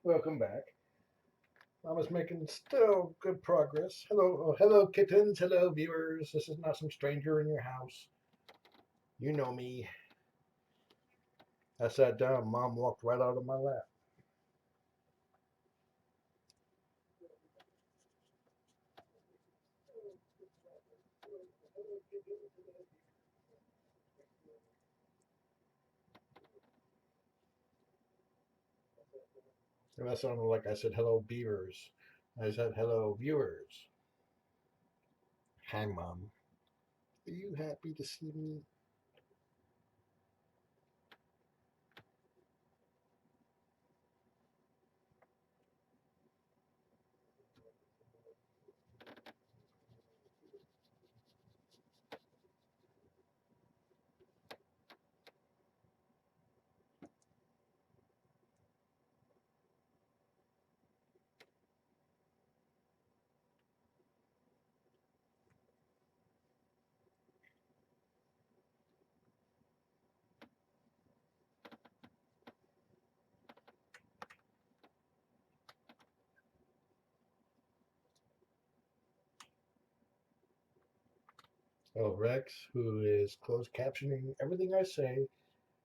Welcome back. I was making still good progress. Hello, kittens. Hello, viewers. This is not some stranger in your house. You know me. I sat down. Mom walked right out of my lap. And that sounded like I said hello, beavers. I said hello, viewers. Hi, Mom. Are you happy to see me? Oh, Rex, who is closed captioning everything I say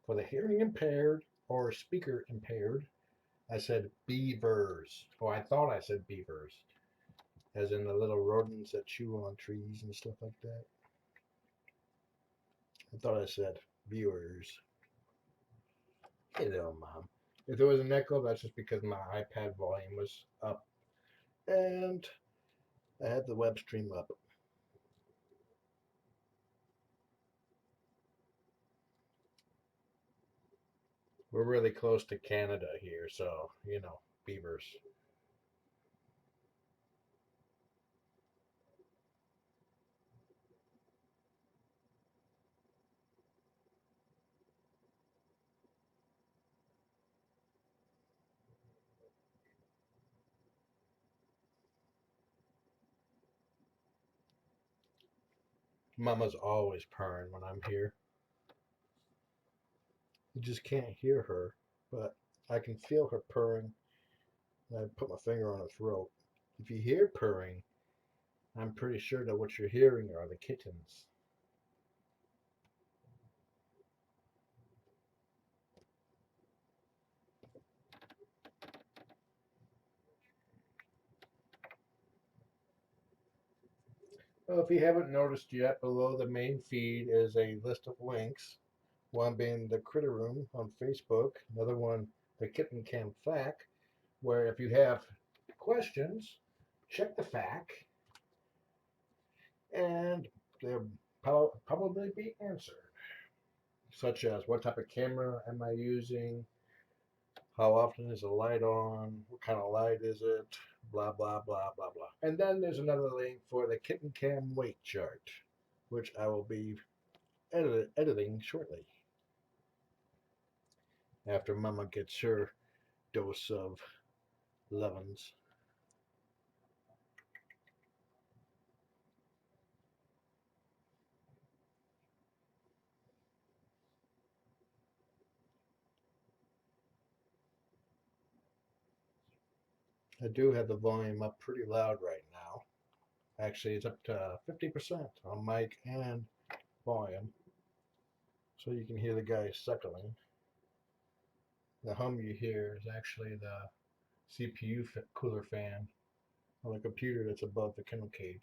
for the hearing impaired or speaker impaired. I said beavers. Oh, I thought I said beavers, as in the little rodents that chew on trees and stuff like that. I thought I said viewers. Hello, Mom. If there was an echo, that's just because my iPad volume was up and I had the web stream up. We're really close to Canada here, so, beavers. Mama's always purring when I'm here. You just can't hear her, but I can feel her purring. I put my finger on her throat. If you hear purring, I'm pretty sure that what you're hearing are the kittens. Well, if you haven't noticed yet, below the main feed is a list of links. One being the Critter Room on Facebook, another one, the Kitten Cam FAQ, where if you have questions, check the FAQ and they'll probably be answered. Such as what type of camera am I using? How often is the light on? What kind of light is it? Blah, blah, blah, blah, blah. And then there's another link for the Kitten Cam weight chart, which I will be editing shortly after Mama gets her dose of lovin's. I do have the volume up pretty loud right now. Actually, it's up to 50% on mic and volume. So you can hear the guy suckling. The hum you hear is actually the CPU cooler fan on the computer that's above the kennel cage.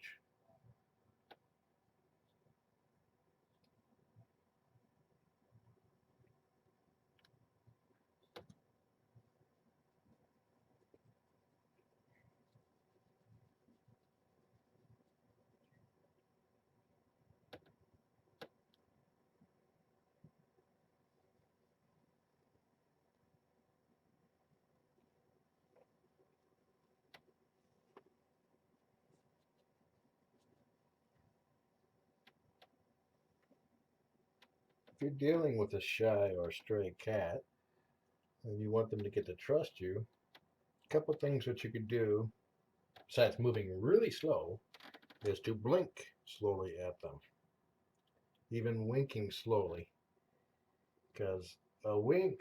If you're dealing with a shy or stray cat and you want them to get to trust you, a couple things that you could do, besides moving really slow, is to blink slowly at them, even winking slowly, because a wink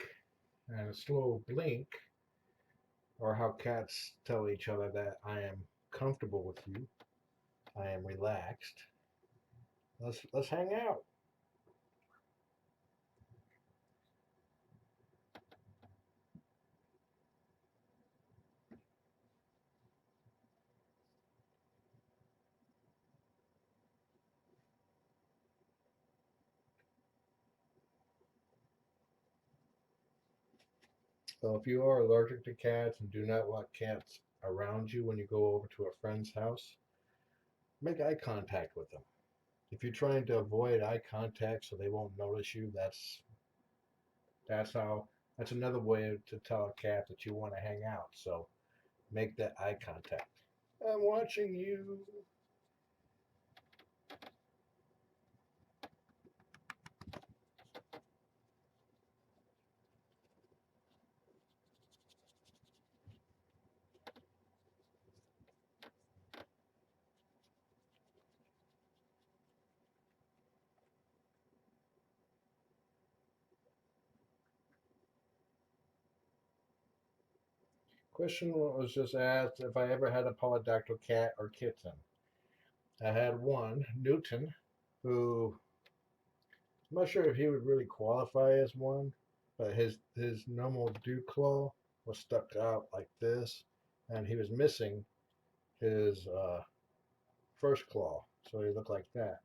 and a slow blink or how cats tell each other that I am comfortable with you, I am relaxed. Let's hang out. So if you are allergic to cats and do not want cats around you when you go over to a friend's house, make eye contact with them. If you're trying to avoid eye contact so they won't notice you, that's how that's another way to tell a cat that you want to hang out. So make that eye contact. I'm watching you. Question was just asked if I ever had a polydactyl cat or kitten. I had one, Newton, who I'm not sure if he would really qualify as one, but his normal dew claw was stuck out like this, and he was missing his first claw, so he looked like that.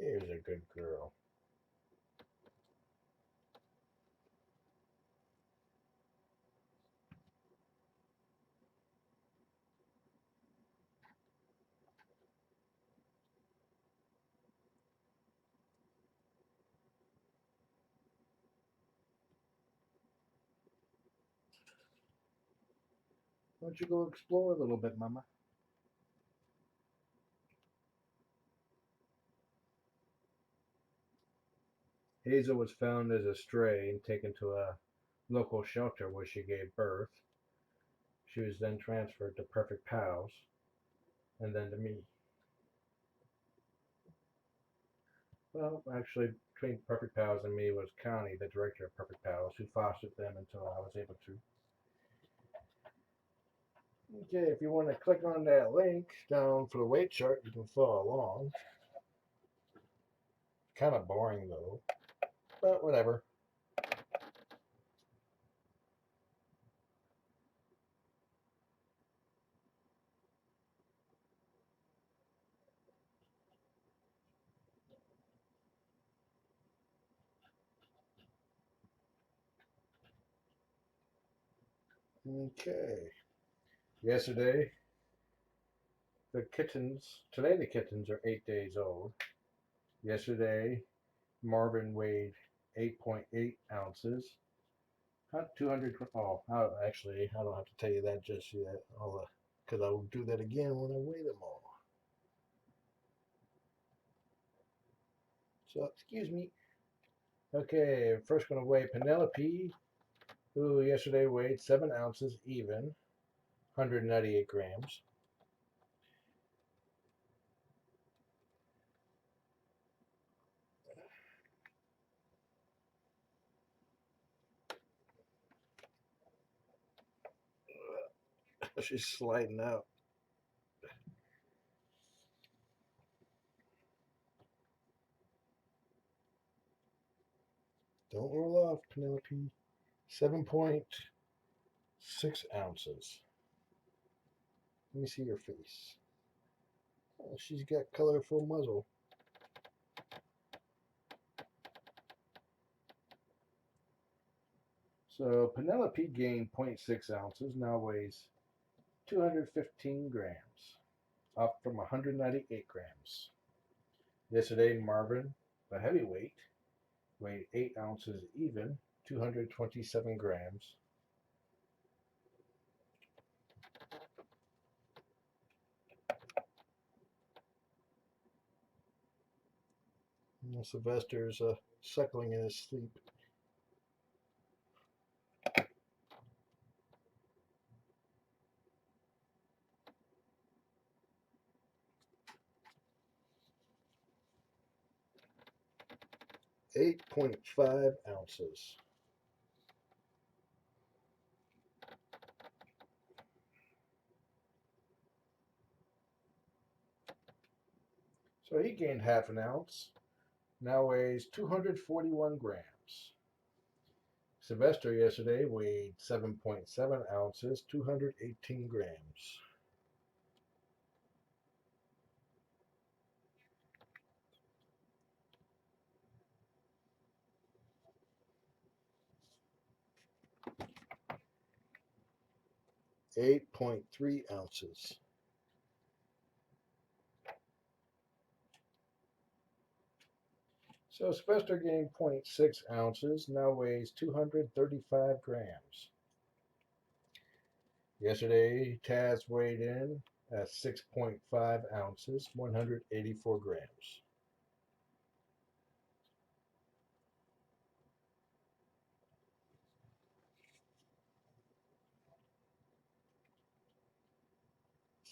Here's a good girl. Why don't you go explore a little bit, Mama? Hazel was found as a stray and taken to a local shelter where she gave birth. She was then transferred to Purrfect Pals and then to me. Well, actually, between Purrfect Pals and me was Connie, the director of Purrfect Pals, who fostered them until I was able to. Okay, if you want to click on that link down for the weight chart, you can follow along. Kind of boring though, but whatever. Okay. Yesterday, today the kittens are 8 days old. Yesterday, Marvin weighed 8.8 ounces. Not 200. Oh, actually, I don't have to tell you that just yet. Because I will do that again when I weigh them all. So, excuse me. Okay, first going to weigh Penelope, who yesterday weighed 7 ounces even, 198 grams. She's sliding out. Don't roll off, Penelope. 7.6 ounces. Let me see your face. Oh, she's got colorful muzzle. So Penelope gained 0.6 ounces, now weighs 215 grams, up from 198 grams. Yesterday, Marvin, the heavyweight, weighed 8 ounces even, 227 grams. Sylvester's suckling in his sleep. 8.5 ounces. So he gained half an ounce, now weighs 241 grams. Sylvester yesterday weighed 7.7 ounces, 218 grams. .3 ounces. So Sylvester gained 0.6 ounces, now weighs 235 grams. Yesterday, Taz weighed in at 6.5 ounces, 184 grams.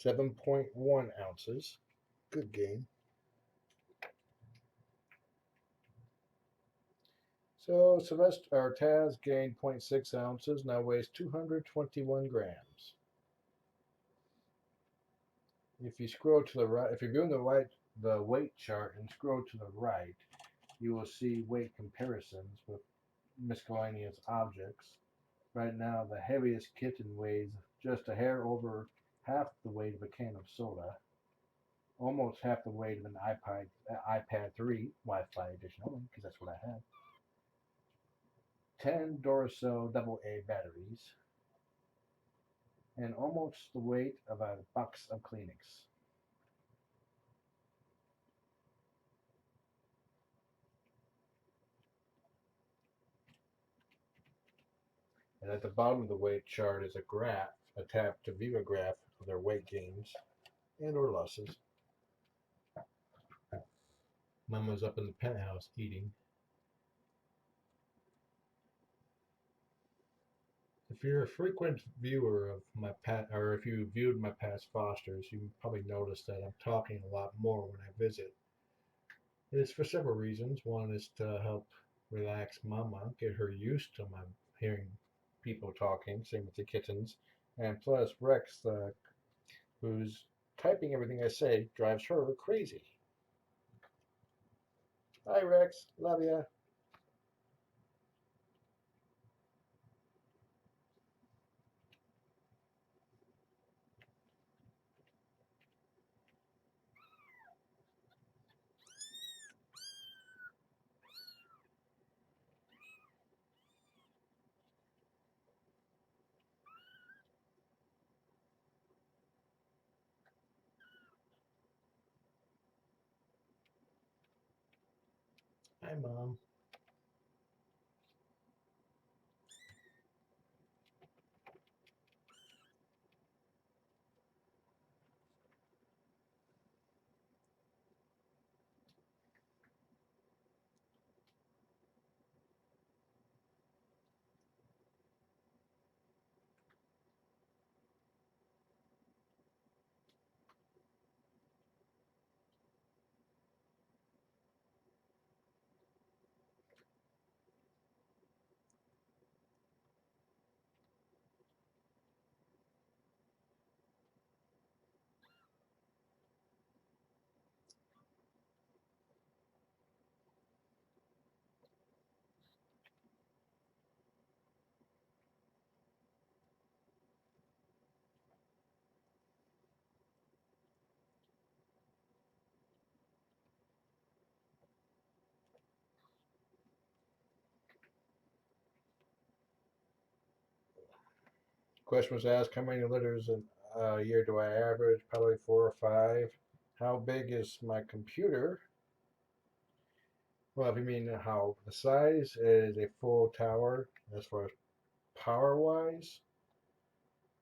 .1 ounces. Good gain. So Sylvester or Taz gained 0.6 ounces, now weighs 221 grams. If you scroll to the right, if you're viewing the weight chart and scroll to the right, you will see weight comparisons with miscellaneous objects. Right now, the heaviest kitten weighs just a hair over half the weight of a can of soda, almost half the weight of an iPad 3 Wi-Fi edition only, because that's what I have. 10 Duracell AA batteries, and almost the weight of a box of Kleenex. And at the bottom of the weight chart is a graph, a tap to view a graph of their weight gains and or losses. Mama's up in the penthouse eating. If you're a frequent viewer of my or if you viewed my past fosters, you probably noticed that I'm talking a lot more when I visit. It's for several reasons. One is to help relax Mama, get her used to my hearing people talking, same with the kittens. And plus, Rex, who's typing everything I say, drives her crazy. Hi, Rex. Love ya. Hi, Mom. Question was asked, how many litters a year do I average? Probably 4 or 5. How big is my computer? Well, if you mean how the size is a full tower, as far as power wise,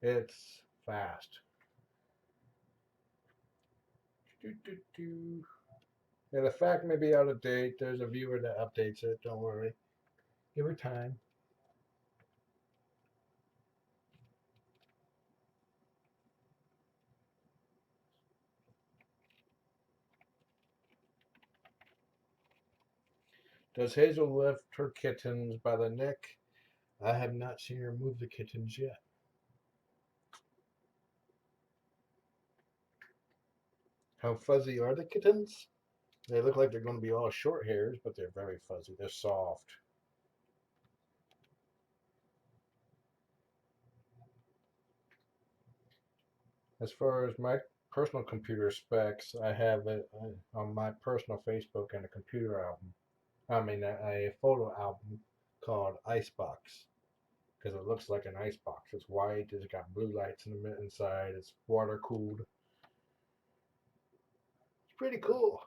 it's fast. Yeah, the fact may be out of date. There's a viewer that updates it. Don't worry. Give her time. Does Hazel lift her kittens by the neck? I have not seen her move the kittens yet. How fuzzy are the kittens? They look like they're going to be all short hairs, but they're very fuzzy. They're soft. As far as my personal computer specs, I have it on my personal Facebook and a computer album. I mean, a photo album called Icebox because it looks like an icebox. It's white. It's got blue lights in the inside. It's water cooled. It's pretty cool.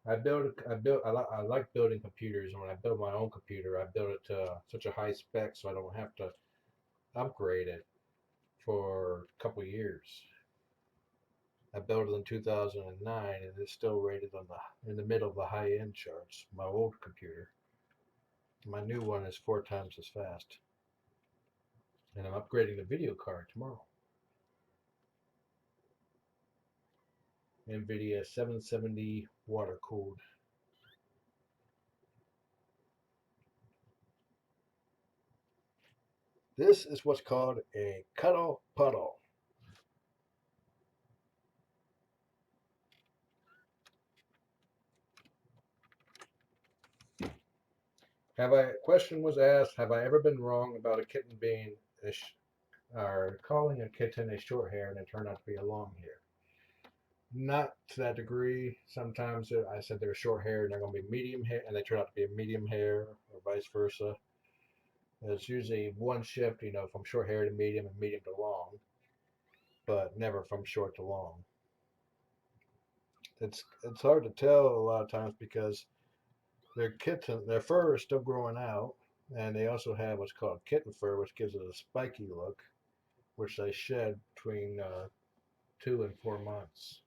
I like building computers, and when I build my own computer, I build it to such a high spec so I don't have to upgrade it for a couple years. I built it in 2009, and it's still rated on the in the middle of the high end charts. My old computer. My new one is 4 times as fast, and I'm upgrading the video card tomorrow. NVIDIA 770 water cooled. This is what's called a cuddle puddle. Question was asked, have I ever been wrong about a kitten being or calling a kitten a short hair and it turned out to be a long hair? Not to that degree. Sometimes I said they're short hair and they're going to be medium hair, and they turn out to be a medium hair, or vice versa. It's usually one shift, from short hair to medium and medium to long, but never from short to long. It's hard to tell a lot of times because their fur is still growing out, and they also have what's called kitten fur, which gives it a spiky look, which they shed between 2 and 4 months.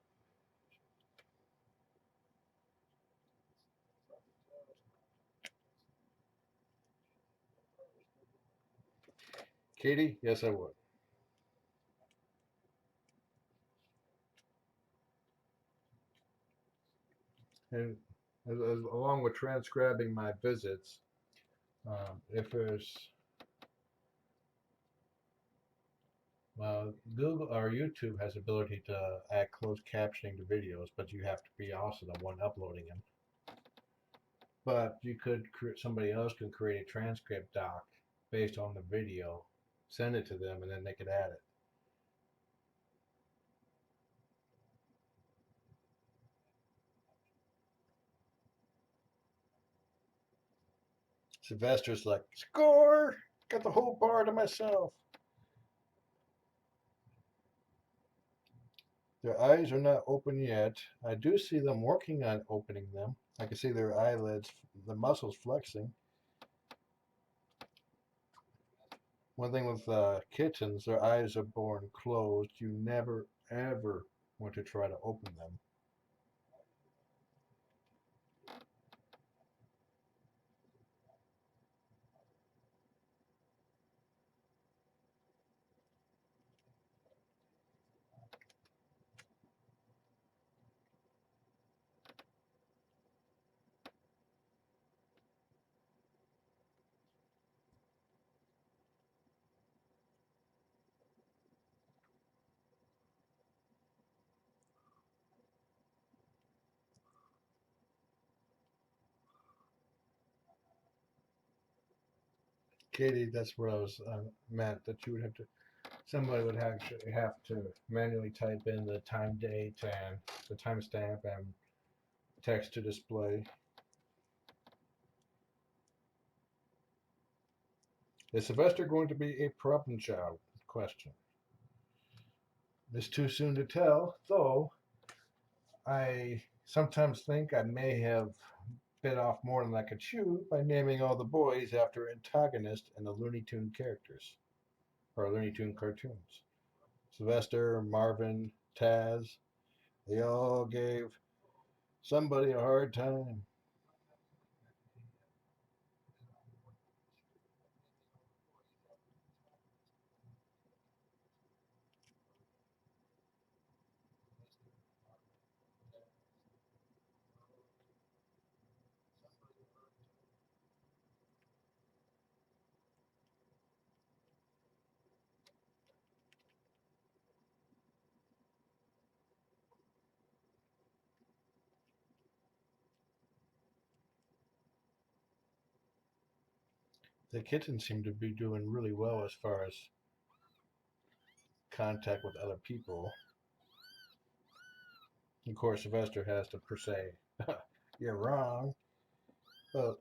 Katie, yes, I would. And along with transcribing my visits, if there's Google or YouTube has ability to add closed captioning to videos, but you have to be also the one uploading them. But you could somebody else can create a transcript doc based on the video, send it to them, and then they could add it. Sylvester's like, score! Got the whole bar to myself. Their eyes are not open yet. I do see them working on opening them. I can see their eyelids, the muscles flexing. One thing with kittens, their eyes are born closed. You never, ever want to try to open them. Katie, that's what I was meant, that you would have to, somebody would actually have to manually type in the time date and the timestamp and text to display. Is Sylvester going to be a problem child? Question. It's too soon to tell, though I sometimes think I may have bit off more than I could chew by naming all the boys after antagonists in the Looney Tune characters, or Looney Tune cartoons. Sylvester, Marvin, Taz, they all gave somebody a hard time. The kittens seem to be doing really well as far as contact with other people. Of course, Sylvester has to per se, you're wrong. But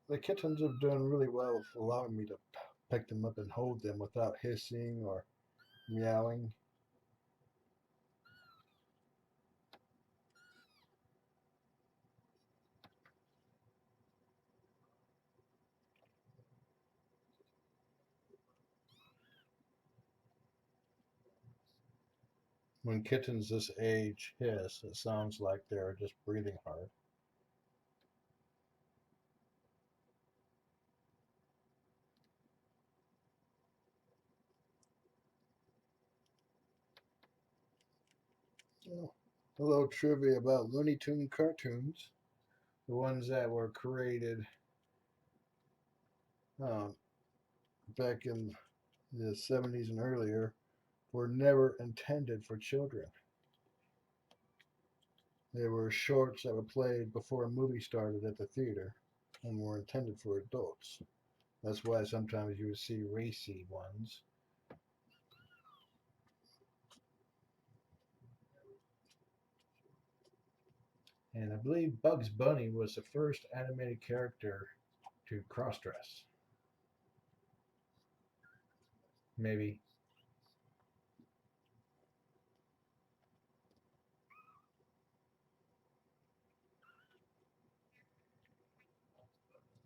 the kittens have done really well with allowing me to pick them up and hold them without hissing or meowing. When kittens this age hiss, it sounds like they're just breathing hard. Oh, a little trivia about Looney Tune cartoons. The ones that were created um, back in the 70s and earlier were never intended for children. They were shorts that were played before a movie started at the theater and were intended for adults. That's why sometimes you would see racy ones. And I believe Bugs Bunny was the first animated character to cross dress. Maybe.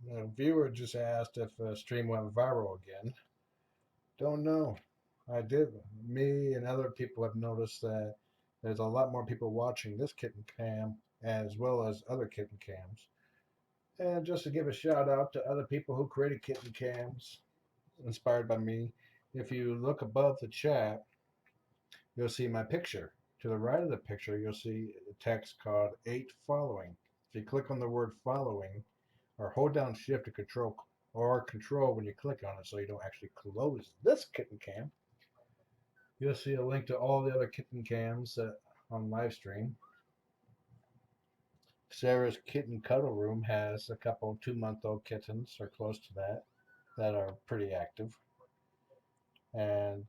A viewer just asked if the stream went viral again. Don't know. I did. Me and other people have noticed that there's a lot more people watching this kitten cam as well as other kitten cams. And just to give a shout out to other people who created kitten cams inspired by me, if you look above the chat, you'll see my picture. To the right of the picture, you'll see a text called 8 following. If you click on the word following, or hold down shift to control when you click on it so you don't actually close this kitten cam, you'll see a link to all the other kitten cams on live stream. Sarah's kitten cuddle room has a couple 2-month-old kittens or close to that are pretty active. And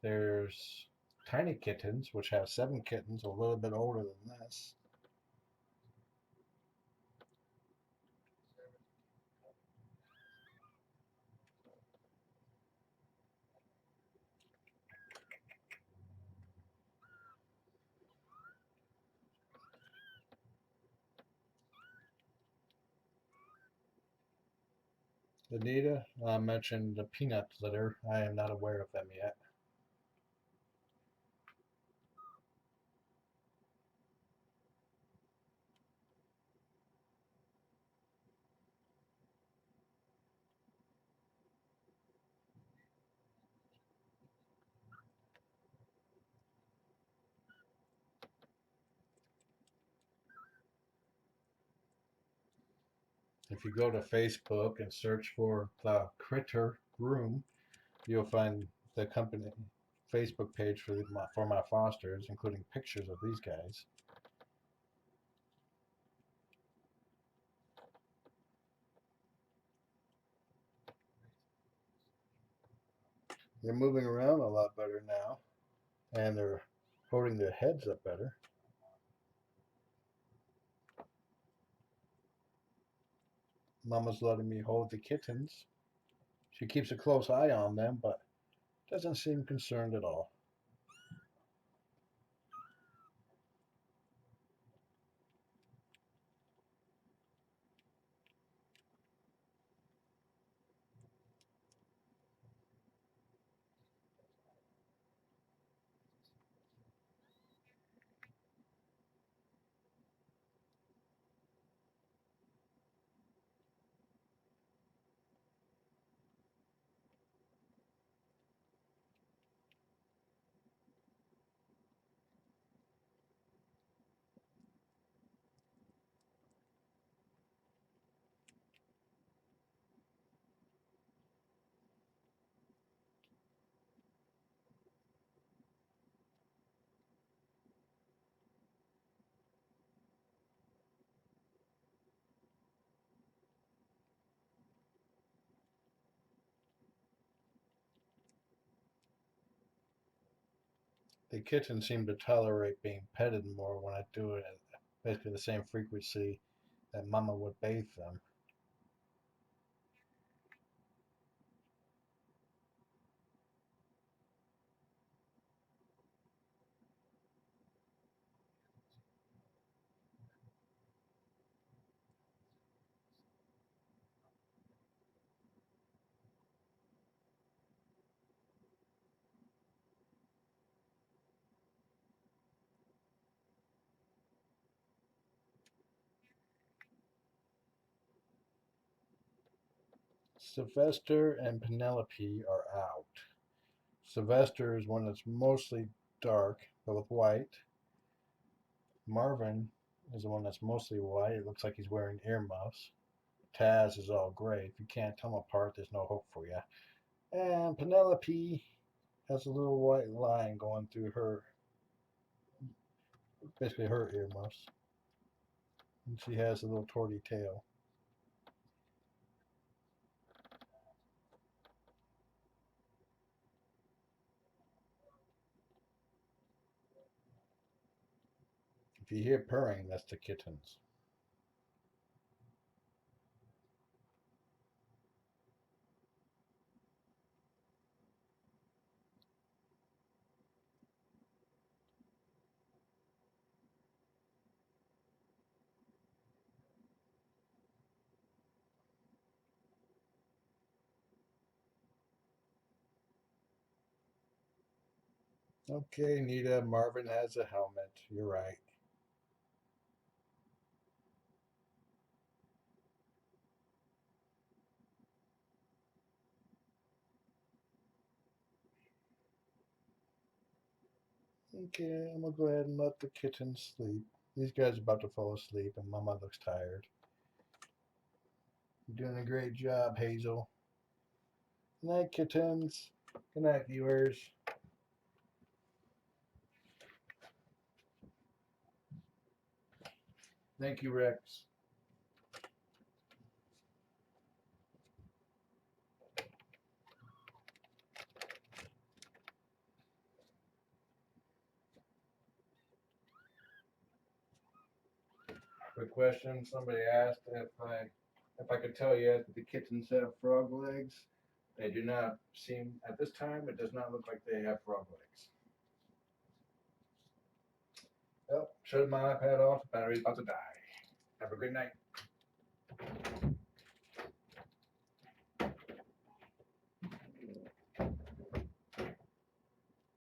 there's tiny kittens, which have 7 kittens, a little bit older than this. Anita mentioned the peanut litter. I am not aware of them yet. If you go to Facebook and search for the Critter Room, you'll find the company Facebook page for my fosters, including pictures of these guys. They're moving around a lot better now, and they're holding their heads up better. Mama's letting me hold the kittens. She keeps a close eye on them, but doesn't seem concerned at all. The kittens seem to tolerate being petted more when I do it at basically the same frequency that Mama would bathe them. Sylvester and Penelope are out. Sylvester is one that's mostly dark, but with white. Marvin is the one that's mostly white. It looks like he's wearing earmuffs. Taz is all gray. If you can't tell them apart, there's no hope for you. And Penelope has a little white line going through her, basically her earmuffs. And she has a little torty tail. If you hear purring, that's the kittens. Okay, Nita, Marvin has a helmet. You're right. Okay, I'm gonna go ahead and let the kittens sleep. These guys are about to fall asleep, and Mama looks tired. You're doing a great job, Hazel. Good night, kittens. Good night, viewers. Thank you, Rex. Quick question. Somebody asked if I could tell you that the kittens have frog legs. They do not seem at this time. It does not look like they have frog legs. Well, shut my iPad off. The battery's about to die. Have a good night.